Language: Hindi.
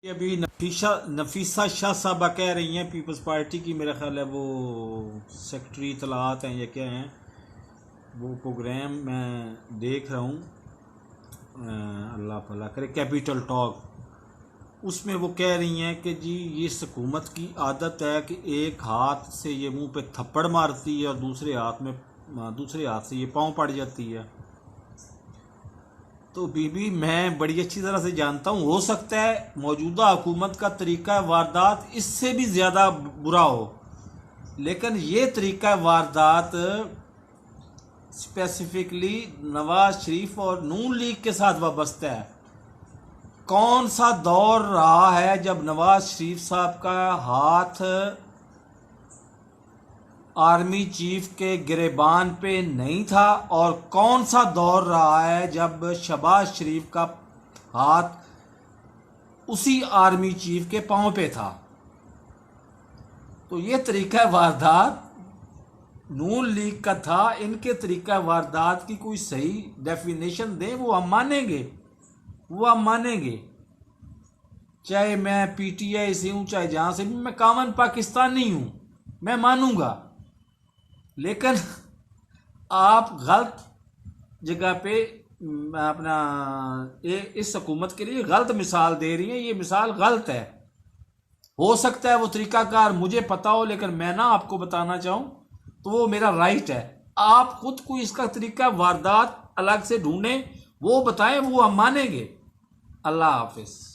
ये अभी नफीसा नफीसा शाह साहबा कह रही हैं पीपल्स पार्टी की, मेरा ख्याल है वो सेक्रेटरी इतलात हैं या क्या हैं, वो प्रोग्राम मैं देख रहा हूँ, अल्लाह भला करे, कैपिटल टॉक। उसमें वो कह रही हैं कि जी ये हुकूमत की आदत है कि एक हाथ से ये मुंह पे थप्पड़ मारती है और दूसरे हाथ से ये पाँव पड़ जाती है। तो बीबी मैं बड़ी अच्छी तरह से जानता हूँ, हो सकता है मौजूदा हुकूमत का तरीका वारदात इससे भी ज़्यादा बुरा हो, लेकिन ये तरीका वारदात स्पेसिफिकली नवाज शरीफ और नून लीग के साथ वाबस्ता है। कौन सा दौर रहा है जब नवाज शरीफ साहब का हाथ आर्मी चीफ के गिरेबान पे नहीं था, और कौन सा दौर रहा है जब शहबाज शरीफ का हाथ उसी आर्मी चीफ के पांव पे था। तो ये तरीका वारदात नून लीग का था, इनके तरीका वारदात की कोई सही डेफिनेशन दें, वो हम मानेंगे। चाहे मैं पीटीआई से हूं, चाहे जहां से भी, मैं कामन पाकिस्तानी हूं, मैं मानूंगा। लेकिन आप गलत जगह पे अपना इस हुकूमत के लिए गलत मिसाल दे रही हैं। ये मिसाल गलत है। हो सकता है वो तरीकाकार मुझे पता हो, लेकिन मैं ना आपको बताना चाहूं तो वो मेरा राइट है। आप खुद कोई इसका तरीका वारदात अलग से ढूंढें, वो बताएं, वो हम मानेंगे। अल्लाह हाफिज।